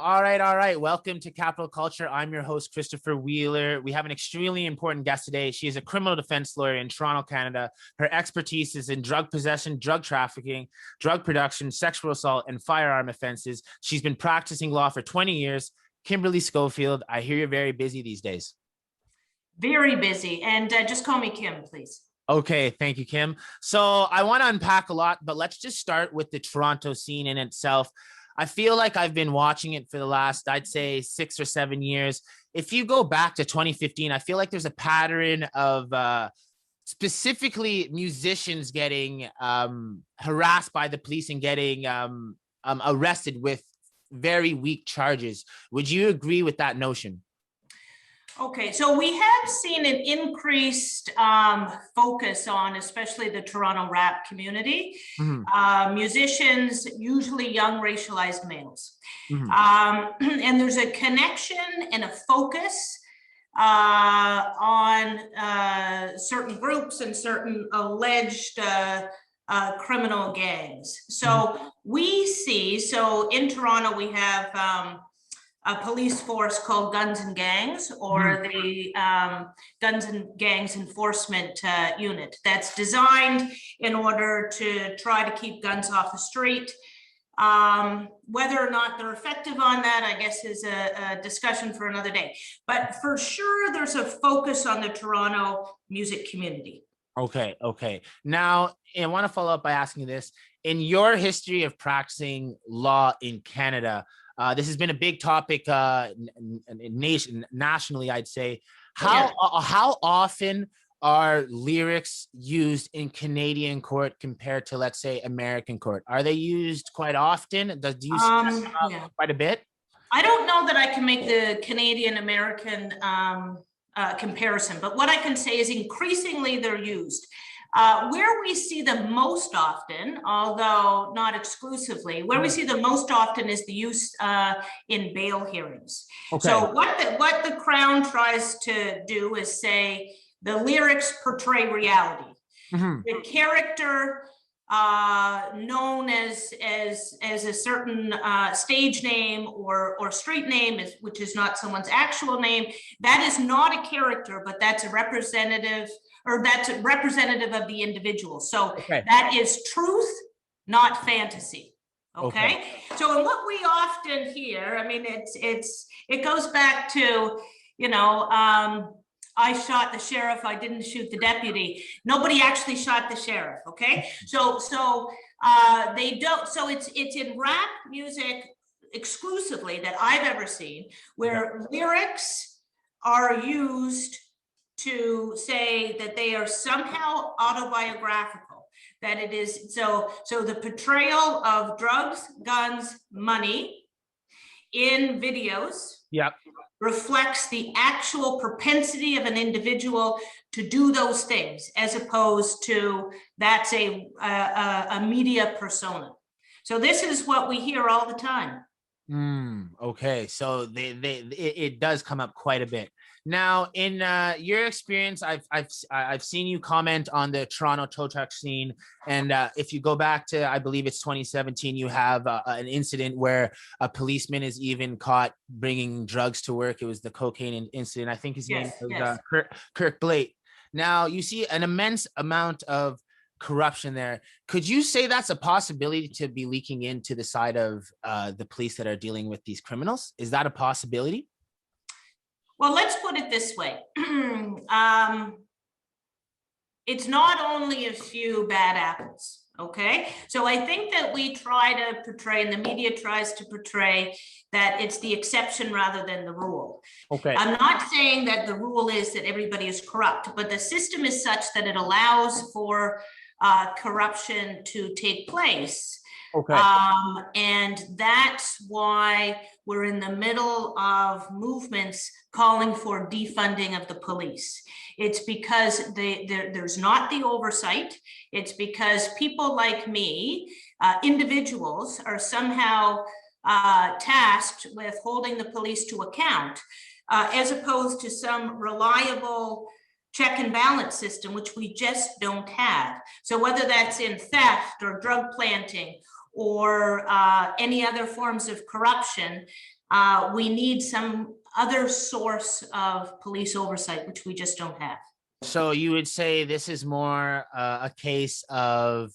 All right. Welcome to Capital Culture. I'm your host, Christopher Wheeler. We have an extremely important guest today. She is a criminal defense lawyer in Toronto, Canada. Her expertise is in drug possession, drug trafficking, drug production, sexual assault, and firearm offenses. She's been practicing law for 20 years. Kimberly Schofield, I hear you're very busy these days. Very busy. And just call me Kim, please. Okay, thank you, Kim. So I want to unpack a lot, but let's just start with the Toronto scene in itself. I feel like I've been watching it for the last, I'd say, 6 or 7 years. If you go back to 2015, I feel like there's a pattern of specifically musicians getting harassed by the police and getting arrested with very weak charges. Would you agree with that notion? Okay, so we have seen an increased focus on especially the Toronto rap community. Musicians, usually young racialized males. And there's a connection and a focus on certain groups and certain alleged criminal gangs. So we see, so in Toronto, we have a police force called Guns and Gangs, or the Guns and Gangs Enforcement Unit, that's designed in order to try to keep guns off the street. Whether or not they're effective on that, I guess, is a discussion for another day. But for sure, there's a focus on the Toronto music community. Okay. Now, I want to follow up by asking this. In your history of practicing law in Canada, this has been a big topic nationally, I'd say. How often are lyrics used in Canadian court compared to, let's say, American court? Are they used quite often? Do you see quite a bit? I don't know that I can make the Canadian-American comparison, but what I can say is increasingly they're used. Where we see the most often, although not exclusively, where we see the most often is the use in bail hearings. Okay. So what the Crown tries to do is say the lyrics portray reality. The character known as a certain stage name or street name, which is not someone's actual name, that is not a character, but that's a representative, or that's a representative of the individual. So that is truth, not fantasy. Okay. So, and what we often hear, I mean, it goes back to, I shot the sheriff, I didn't shoot the deputy. Nobody actually shot the sheriff. Okay. So they don't, so it's in rap music exclusively that I've ever seen where lyrics are used to say that they are somehow autobiographical, that it is, so the portrayal of drugs, guns, money in videos reflects the actual propensity of an individual to do those things, as opposed to that's a media persona. So this is what we hear all the time. Okay, so it does come up quite a bit. Now, in your experience, I've seen you comment on the Toronto tow truck scene, and if you go back to, I believe it's 2017, you have an incident where a policeman is even caught bringing drugs to work. It was the cocaine incident. I think his name was Kirk Blake. Now, you see an immense amount of corruption there. Could you say that's a possibility to be leaking into the side of the police that are dealing with these criminals? Is that a possibility? Well, let's put it this way. It's not only a few bad apples, okay? So I think that we try to portray, and the media tries to portray, that it's the exception rather than the rule. Okay. I'm not saying that the rule is that everybody is corrupt, but the system is such that it allows for corruption to take place. Okay. And that's why we're in the middle of movements calling for defunding of the police. It's because there's not the oversight. It's because people like me, individuals, are somehow tasked with holding the police to account, as opposed to some reliable check and balance system, which we just don't have. So whether that's in theft or drug planting or any other forms of corruption, we need some other source of police oversight, which we just don't have. So you would say this is more a case of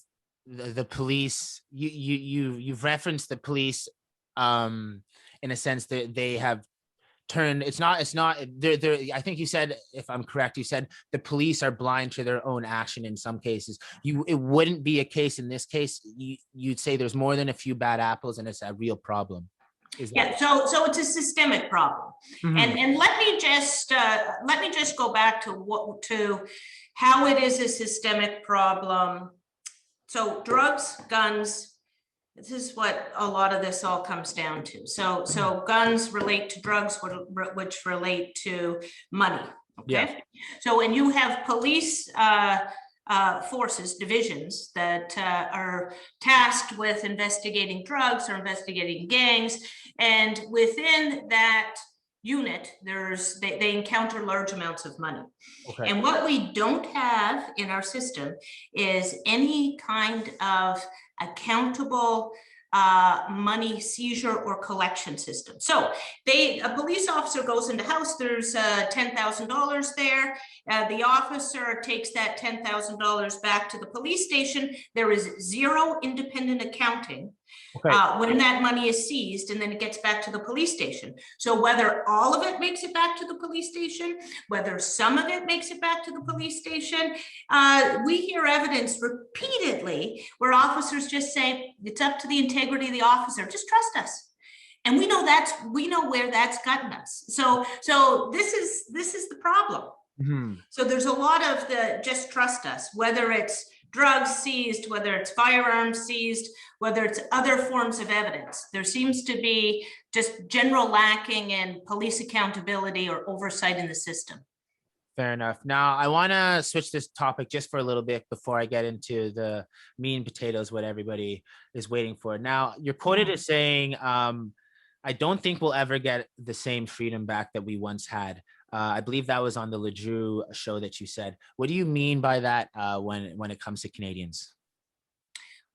the police. You've referenced the police in a sense that they have turned. It's not they're I think you said, if I'm correct, you said the police are blind to their own action in some cases. It wouldn't be a case in this case. You'd say there's more than a few bad apples and it's a real problem. Yeah, so it's a systemic problem. Mhm. And let me just go back to how it is a systemic problem. So drugs, guns, this is what a lot of this all comes down to. So guns relate to drugs, which relate to money. Okay. Yeah. So when you have police forces, divisions that are tasked with investigating drugs or investigating gangs, and within that unit, they encounter large amounts of money. Okay. And what we don't have in our system is any kind of accountable money seizure or collection system. So a police officer goes into house, there's $10,000 there. The officer takes that $10,000 back to the police station. There is zero independent accounting when that money is seized, and then it gets back to the police station. So whether all of it makes it back to the police station, whether some of it makes it back to the police station, we hear evidence repeatedly where officers just say, it's up to the integrity of the officer, just trust us. And we know where that's gotten us. So this is the problem. Mm-hmm. So there's a lot of the just trust us, whether it's drugs seized, whether it's firearms seized, whether it's other forms of evidence. There seems to be just general lacking in police accountability or oversight in the system. Fair enough. Now, I want to switch this topic just for a little bit before I get into the meat and potatoes, what everybody is waiting for. Now, you're quoted as saying, I don't think we'll ever get the same freedom back that we once had. I believe that was on the LeDrew show that you said. What do you mean by that when it comes to Canadians?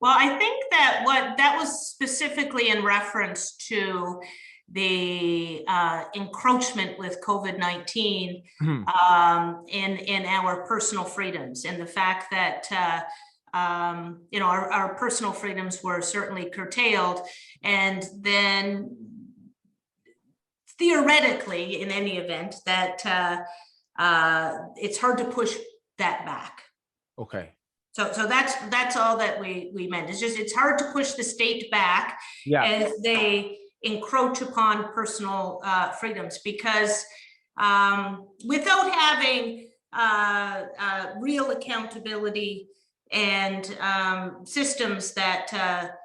Well, I think that was specifically in reference to the encroachment with COVID-19 in our personal freedoms, and the fact that our personal freedoms were certainly curtailed, and then theoretically, in any event, that it's hard to push that back. Okay. So that's all that we meant. It's hard to push the state back as they encroach upon personal freedoms, because without having real accountability and systems that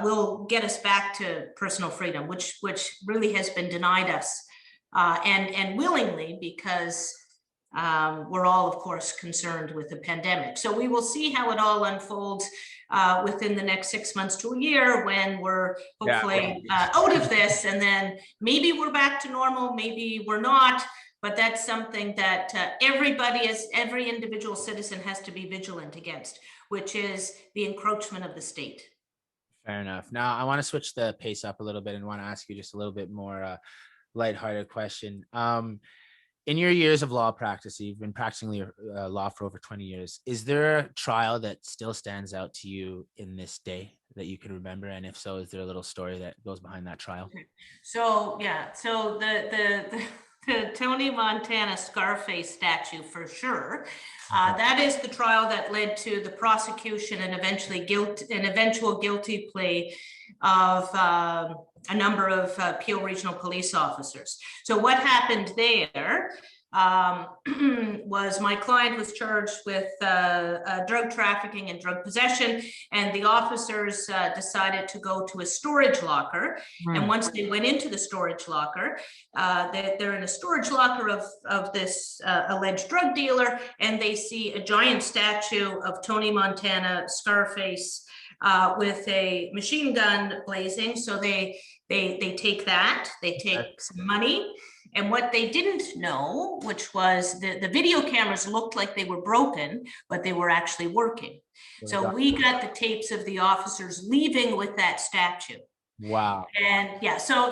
will get us back to personal freedom, which really has been denied us, and willingly, because we're all, of course, concerned with the pandemic. So we will see how it all unfolds within the next 6 months to a year, when we're hopefully out of this, and then maybe we're back to normal, maybe we're not. But that's something that every individual citizen has to be vigilant against, which is the encroachment of the state. Fair enough. Now, I want to switch the pace up a little bit and want to ask you just a little bit more lighthearted question. In your years of law practice, you've been practicing law for over 20 years. Is there a trial that still stands out to you in this day that you can remember? And if so, is there a little story that goes behind that trial? So the Tony Montana Scarface statue, for sure. That is the trial that led to the prosecution and eventual guilty plea of a number of Peel Regional Police officers. So what happened there was my client was charged with drug trafficking and drug possession, and the officers decided to go to a storage locker. And once they went into the storage locker, they're in a storage locker of this alleged drug dealer, and they see a giant statue of Tony Montana Scarface with a machine gun blazing. So they take that, they take some money. And what they didn't know, which was the video cameras looked like they were broken, but they were actually working. So we got the tapes of the officers leaving with that statue. Wow. And yeah, so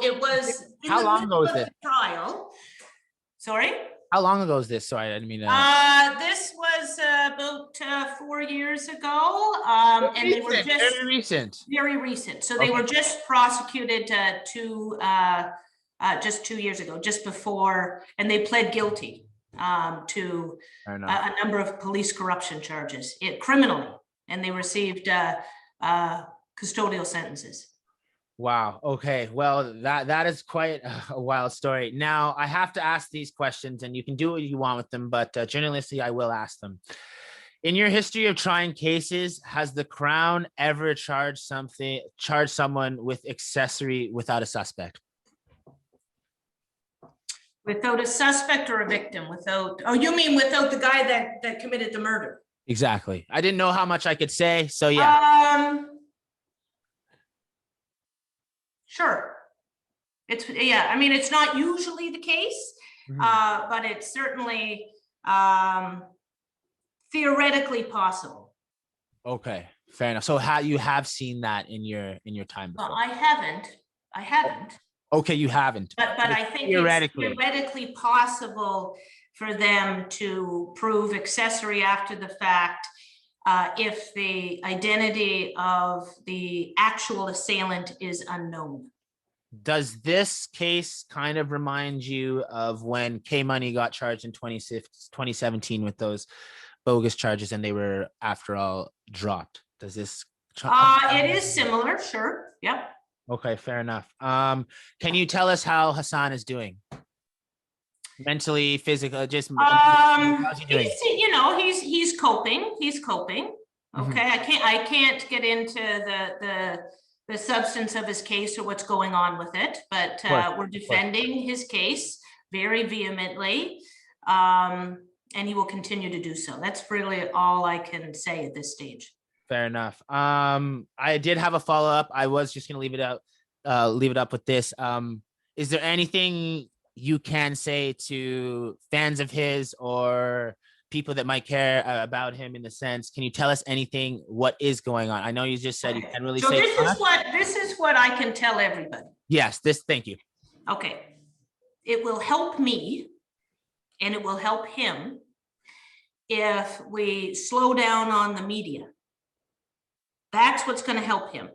it was in How the long ago middle was of this? the trial. Sorry? How long ago is this? Sorry, I didn't mean to. This was about 4 years ago, and they were Recent, just very recent. very recent. So they Okay. were just prosecuted just 2 years ago, just before, and they pled guilty to Fair enough. a number of police corruption charges, criminally, and they received custodial sentences. Wow. Okay. Well, that is quite a wild story. Now, I have to ask these questions, and you can do what you want with them, but journalistically, I will ask them. In your history of trying cases, has the Crown ever charged someone with accessory without a suspect? Without a suspect or a victim? Oh, you mean without the guy that committed the murder? Exactly. I didn't know how much I could say, so yeah. Sure. Yeah, I mean, it's not usually the case, but it's certainly theoretically possible. Okay, fair enough. So you have seen that in your time before? I haven't. Okay, you haven't. But I think it's theoretically possible for them to prove accessory after the fact if the identity of the actual assailant is unknown. Does this case kind of remind you of when K Money got charged in 2017 with those bogus charges and they were, after all, dropped? Does this? It is similar, sure. Yep. Okay, fair enough. Can you tell us how Hassan is doing? Mentally, physically, just how's he doing? He's coping. He's coping. Okay. I can't get into the substance of his case or what's going on with it, but we're defending his case very vehemently, and he will continue to do so. That's really all I can say at this stage. Fair enough. I did have a follow-up. I was just gonna leave it up with this. Is there anything you can say to fans of his or people that might care about him, in the sense, can you tell us anything, what is going on? I know you just said you can't really say. This is what I can tell everybody. Yes, thank you. Okay. It will help me and it will help him if we slow down on the media. That's what's going to help him.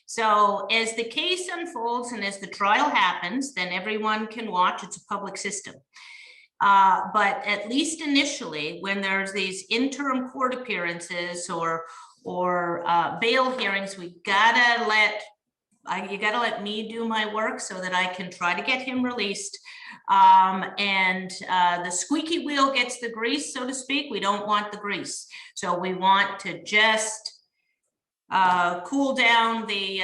So as the case unfolds and as the trial happens, then everyone can watch. It's a public system. But at least initially, when there's these interim court appearances or bail hearings, you gotta let me do my work so that I can try to get him released. And the squeaky wheel gets the grease, so to speak. We don't want the grease. So we want to just cool down the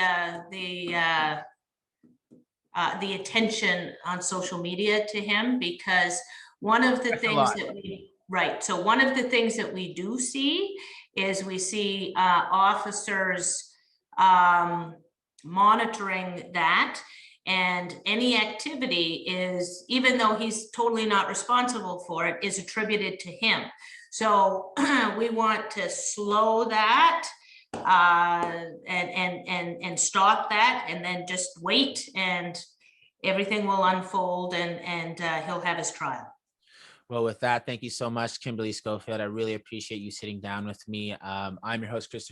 attention on social media to him, because one of the things that one of the things that we do see is we see officers monitoring that, and any activity is, even though he's totally not responsible for it, is attributed to him. So we want to slow that and stop that, and then just wait, and everything will unfold, and he'll have his trial. Well, with that, thank you so much, Kimberly Schofield. I really appreciate you sitting down with me. I'm your host, Christopher.